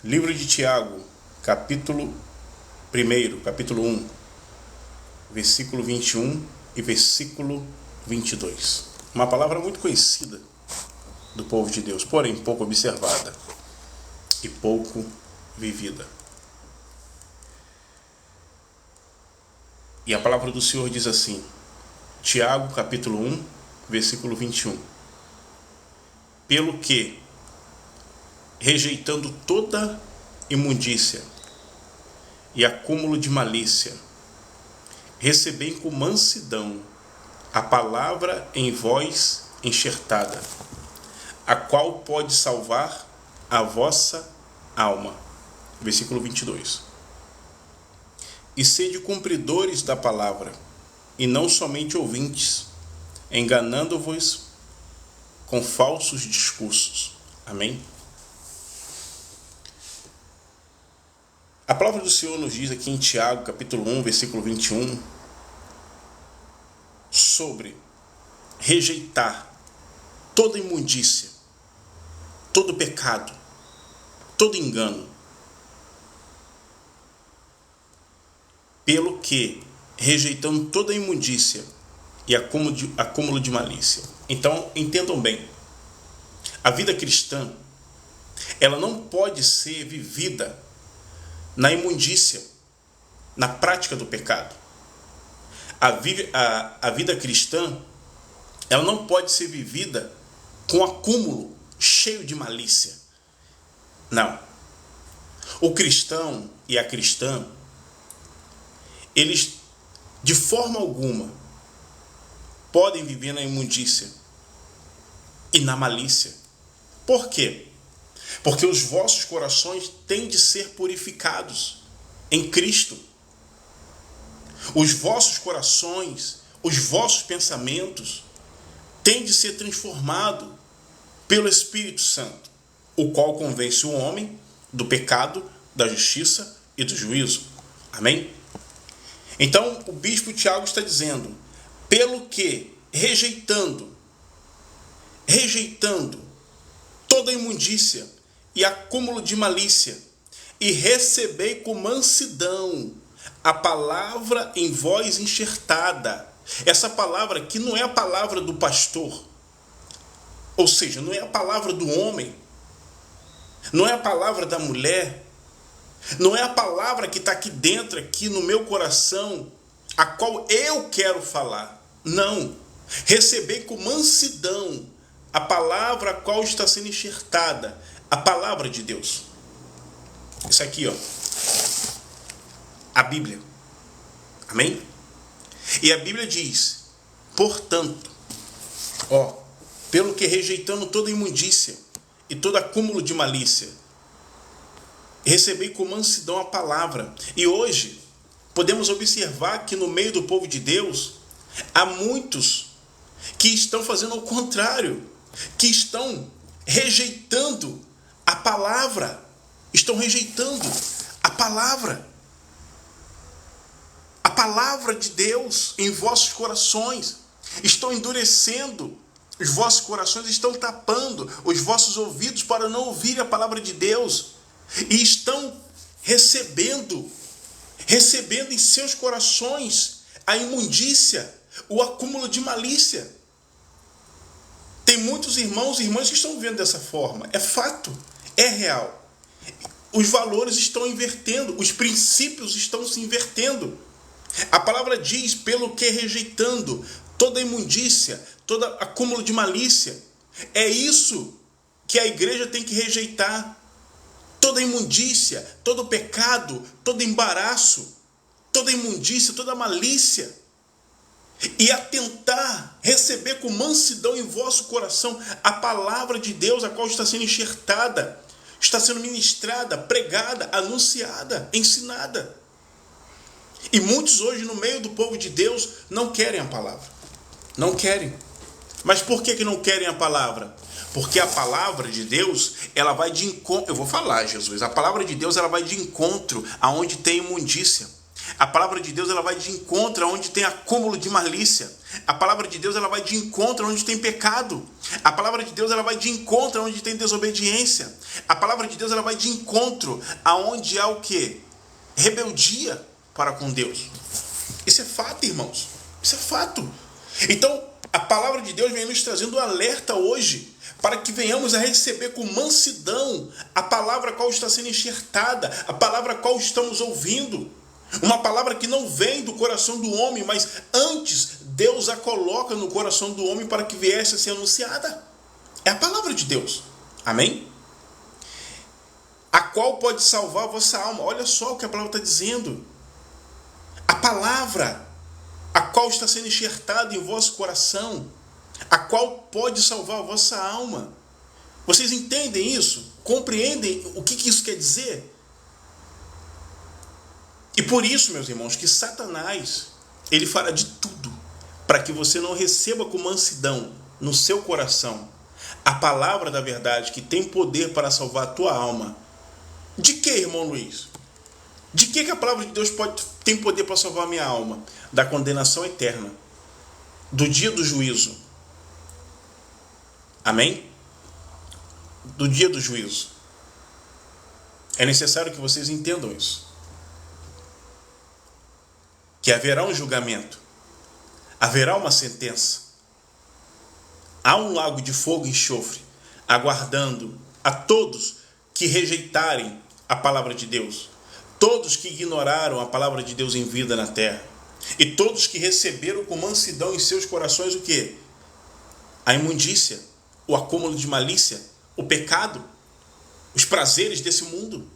Livro de Tiago, capítulo 1, capítulo 1, versículo 21 e versículo 22. Uma palavra muito conhecida do povo de Deus, porém pouco observada e pouco vivida. E a palavra do Senhor diz assim, Tiago, capítulo 1, versículo 21. Pelo que, rejeitando toda imundícia e acúmulo de malícia, recebei com mansidão a palavra em vós enxertada, a qual pode salvar a vossa alma. Versículo 22. E sede cumpridores da palavra, e não somente ouvintes, enganando-vos com falsos discursos. Amém? A palavra do Senhor nos diz aqui em Tiago, capítulo 1, versículo 21, sobre rejeitar toda imundícia, todo pecado, todo engano. Pelo que, rejeitando toda imundícia e acúmulo de malícia. Então, entendam bem, a vida cristã, ela não pode ser vivida na imundícia, na prática do pecado. A vida cristã, ela não pode ser vivida com acúmulo cheio de malícia. Não. O cristão e a cristã, eles, de forma alguma, podem viver na imundícia e na malícia. Por quê? Porque os vossos corações têm de ser purificados em Cristo. Os vossos corações, os vossos pensamentos têm de ser transformados pelo Espírito Santo, o qual convence o homem do pecado, da justiça e do juízo. Amém? Então, o bispo Tiago está dizendo, pelo que, rejeitando toda imundícia e acúmulo de malícia, e recebei com mansidão a palavra em vós enxertada. Essa palavra aqui não é a palavra do pastor, ou seja, não é a palavra do homem, não é a palavra da mulher, não é a palavra que está aqui dentro, aqui no meu coração, a qual eu quero falar. Não. Recebei com mansidão a palavra a qual está sendo enxertada, a palavra de Deus. Isso aqui, ó. A Bíblia. Amém? E a Bíblia diz, portanto, pelo que rejeitando toda imundícia e todo acúmulo de malícia, recebei com mansidão a palavra. E hoje, podemos observar que no meio do povo de Deus, há muitos que estão fazendo o contrário, que estão rejeitando a palavra, estão rejeitando a palavra de Deus em vossos corações, estão endurecendo os vossos corações, estão tapando os vossos ouvidos para não ouvir a palavra de Deus, e estão recebendo em seus corações a imundícia, o acúmulo de malícia. Tem muitos irmãos e irmãs que estão vivendo dessa forma. É fato, é real. Os valores estão invertendo, os princípios estão se invertendo. A palavra diz, pelo que rejeitando toda imundícia, todo acúmulo de malícia. É isso que a igreja tem que rejeitar. Toda imundícia, todo pecado, todo embaraço, toda imundícia, toda malícia. E atentar, receber com mansidão em vosso coração a palavra de Deus, a qual está sendo enxertada, está sendo ministrada, pregada, anunciada, ensinada. E muitos hoje no meio do povo de Deus não querem a palavra. Não querem. Mas por que não querem a palavra? Porque a palavra de Deus, ela vai de encontro. Eu vou falar, Jesus. A palavra de Deus, ela vai de encontro aonde tem imundícia. A palavra de Deus ela vai de encontro onde tem acúmulo de malícia. A palavra de Deus ela vai de encontro onde tem pecado. A palavra de Deus ela vai de encontro onde tem desobediência. A palavra de Deus ela vai de encontro aonde há o quê? Rebeldia para com Deus. Isso é fato, irmãos. Isso é fato. Então, a palavra de Deus vem nos trazendo um alerta hoje para que venhamos a receber com mansidão a palavra qual está sendo enxertada, a palavra qual estamos ouvindo. Uma palavra que não vem do coração do homem, mas antes Deus a coloca no coração do homem para que viesse a ser anunciada. É a palavra de Deus. Amém? A qual pode salvar a vossa alma. Olha só o que a palavra está dizendo. A palavra a qual está sendo enxertada em vosso coração, a qual pode salvar a vossa alma. Vocês entendem isso? Compreendem o que isso quer dizer? E por isso, meus irmãos, que Satanás, ele fará de tudo para que você não receba com mansidão no seu coração a palavra da verdade que tem poder para salvar a tua alma. De que, irmão Luiz? De que a palavra de Deus tem poder para salvar a minha alma? Da condenação eterna, do dia do juízo. Amém? Do dia do juízo. É necessário que vocês entendam isso. Que haverá um julgamento, haverá uma sentença. Há um lago de fogo e enxofre aguardando a todos que rejeitarem a palavra de Deus, todos que ignoraram a palavra de Deus em vida na terra, e todos que receberam com mansidão em seus corações o quê? A imundícia, o acúmulo de malícia, o pecado, os prazeres desse mundo.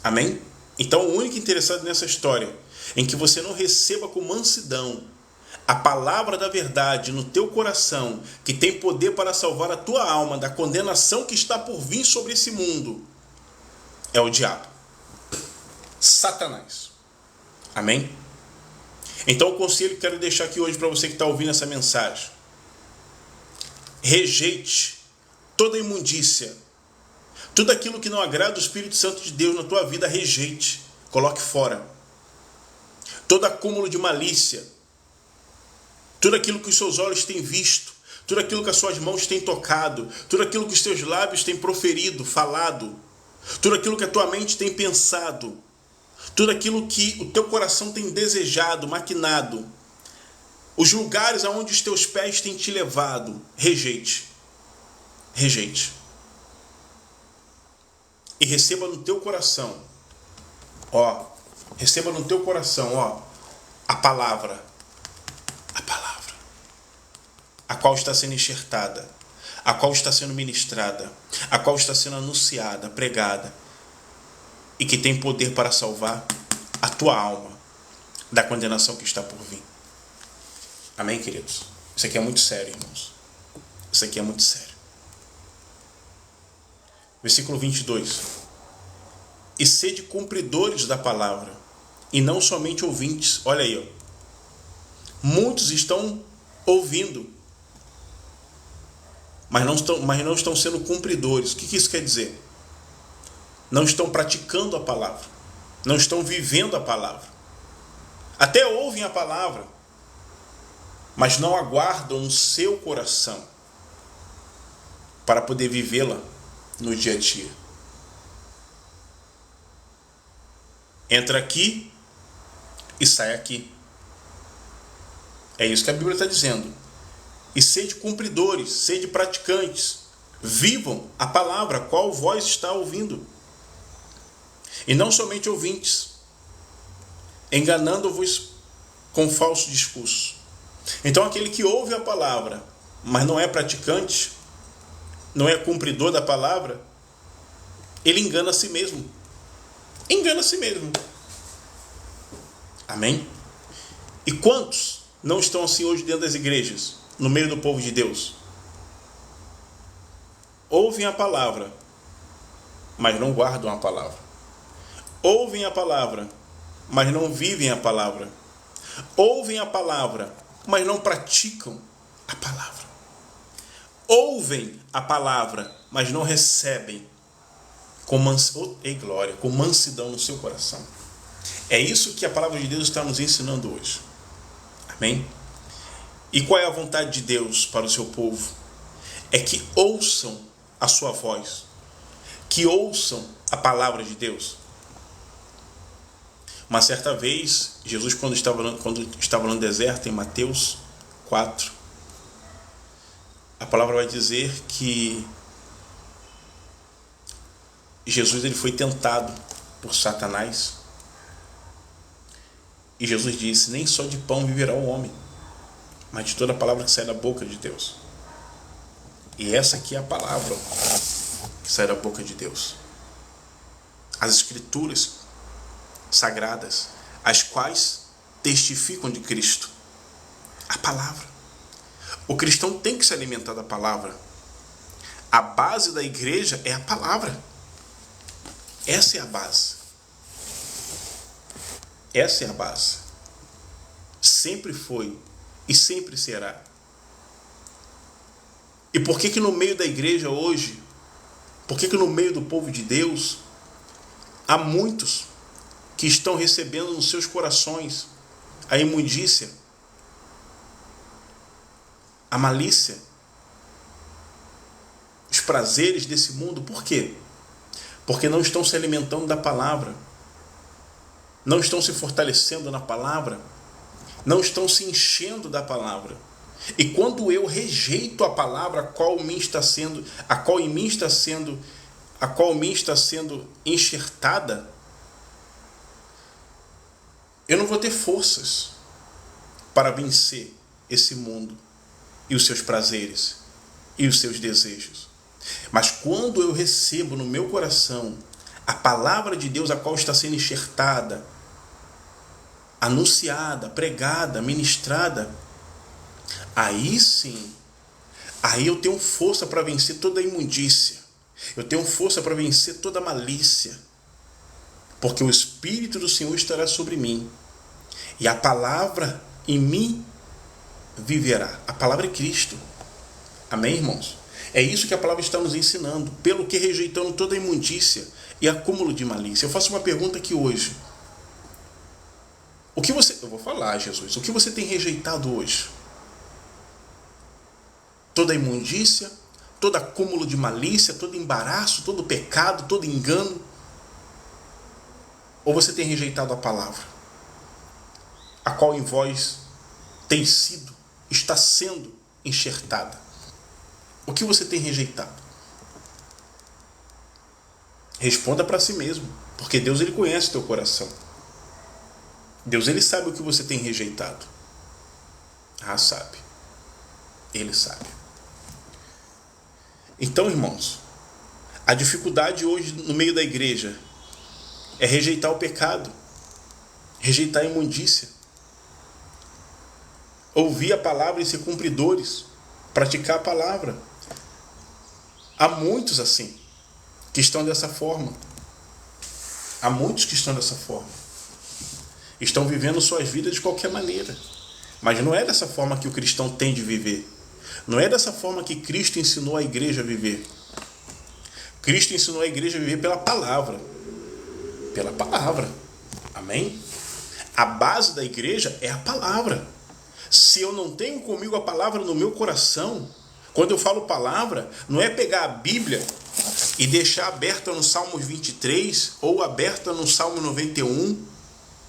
Amém? Então o único interessado nessa história em que você não receba com mansidão a palavra da verdade no teu coração, que tem poder para salvar a tua alma da condenação que está por vir sobre esse mundo, é o diabo, Satanás. Amém? Então o conselho que quero deixar aqui hoje para você que está ouvindo essa mensagem: rejeite toda imundícia, tudo aquilo que não agrada o Espírito Santo de Deus na tua vida, rejeite, coloque fora. Todo acúmulo de malícia, tudo aquilo que os seus olhos têm visto, tudo aquilo que as suas mãos têm tocado, tudo aquilo que os teus lábios têm proferido, falado, tudo aquilo que a tua mente tem pensado, tudo aquilo que o teu coração tem desejado, maquinado, os lugares aonde os teus pés têm te levado, rejeite. Rejeite. E receba no teu coração, receba no teu coração, a palavra, a qual está sendo enxertada, a qual está sendo ministrada, a qual está sendo anunciada, pregada, e que tem poder para salvar a tua alma da condenação que está por vir. Amém, queridos? Isso aqui é muito sério, irmãos. Isso aqui é muito sério. Versículo 22. E sede cumpridores da palavra, e não somente ouvintes. Olha aí, muitos estão ouvindo, mas não estão sendo cumpridores. O que isso quer dizer? Não estão praticando a palavra, não estão vivendo a palavra. Até ouvem a palavra, mas não aguardam no seu coração para poder vivê-la no dia a dia. Entra aqui e sai aqui. É isso que a Bíblia está dizendo. E sede cumpridores, sede praticantes, vivam a palavra, qual vós está ouvindo. E não somente ouvintes, enganando-vos com falso discurso. Então aquele que ouve a palavra, mas não é praticante, não é cumpridor da palavra, ele engana a si mesmo. Engana a si mesmo. Amém? E quantos não estão assim hoje dentro das igrejas, no meio do povo de Deus? Ouvem a palavra, mas não guardam a palavra. Ouvem a palavra, mas não vivem a palavra. Ouvem a palavra, mas não praticam a palavra. Ouvem a palavra, mas não recebem com mansidão no seu coração. É isso que a palavra de Deus está nos ensinando hoje. Amém? E qual é a vontade de Deus para o seu povo? É que ouçam a sua voz, que ouçam a palavra de Deus. Uma certa vez, Jesus, quando estava no deserto, em Mateus 4, a palavra vai dizer que Jesus ele foi tentado por Satanás. E Jesus disse: nem só de pão viverá o homem, mas de toda a palavra que sai da boca de Deus. E essa aqui é a palavra que sai da boca de Deus. As escrituras sagradas, as quais testificam de Cristo. A palavra. O cristão tem que se alimentar da palavra. A base da igreja é a palavra. Essa é a base. Essa é a base. Sempre foi e sempre será. E por que no meio da igreja hoje, por que no meio do povo de Deus, há muitos que estão recebendo nos seus corações a imundícia, a malícia, os prazeres desse mundo? Por quê? Porque não estão se alimentando da palavra, não estão se fortalecendo na palavra, não estão se enchendo da palavra. E quando eu rejeito a palavra a qual em mim está sendo enxertada, eu não vou ter forças para vencer esse mundo e os seus prazeres e os seus desejos. Mas quando eu recebo no meu coração a palavra de Deus a qual está sendo enxertada, anunciada, pregada, ministrada, aí sim, aí eu tenho força para vencer toda a imundícia, eu tenho força para vencer toda a malícia, porque o Espírito do Senhor estará sobre mim, e a palavra em mim viverá. A palavra é Cristo. Amém, irmãos? É isso que a palavra está nos ensinando, pelo que rejeitando toda a imundícia e acúmulo de malícia. Eu faço uma pergunta aqui hoje. Eu vou falar, Jesus, o que você tem rejeitado hoje? Toda a imundícia, todo acúmulo de malícia, todo embaraço, todo pecado, todo engano? Ou você tem rejeitado a palavra, a qual em vós está sendo enxertada? O que você tem rejeitado? Responda para si mesmo, porque Deus ele conhece o teu coração. Deus ele sabe o que você tem rejeitado. Sabe. Ele sabe. Então, irmãos, a dificuldade hoje no meio da igreja é rejeitar o pecado, rejeitar a imundícia, ouvir a palavra e ser cumpridores, praticar a palavra. Há muitos assim, que estão dessa forma. Há muitos que estão dessa forma. Estão vivendo suas vidas de qualquer maneira. Mas não é dessa forma que o cristão tem de viver. Não é dessa forma que Cristo ensinou a igreja a viver. Cristo ensinou a igreja a viver pela palavra. Pela palavra. Amém? A base da igreja é a palavra. Se eu não tenho comigo a palavra no meu coração, quando eu falo palavra, não é pegar a Bíblia e deixar aberta no Salmo 23 ou aberta no Salmo 91.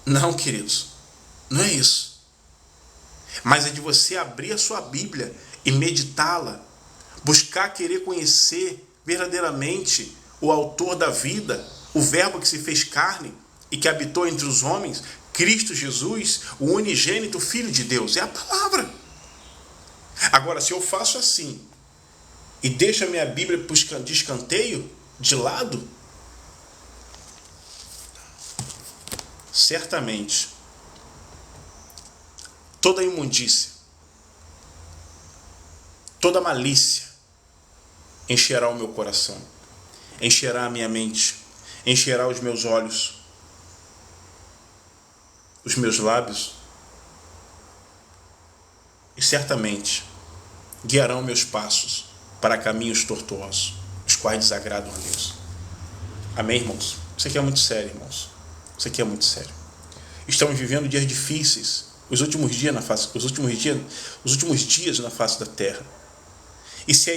Não, queridos, não é isso. Mas é de você abrir a sua Bíblia e meditá-la, buscar querer conhecer verdadeiramente o autor da vida, o verbo que se fez carne e que habitou entre os homens, Cristo Jesus, o unigênito Filho de Deus. É a palavra. Agora, se eu faço assim e deixo a minha Bíblia de escanteio, de lado, certamente toda imundícia, toda malícia encherá o meu coração, encherá a minha mente, encherá os meus olhos, os meus lábios, e certamente guiarão meus passos para caminhos tortuosos, os quais desagradam a Deus. Amém, irmãos? Isso aqui é muito sério, irmãos. Isso aqui é muito sério. Estamos vivendo dias difíceis, os últimos dias na face da terra. E se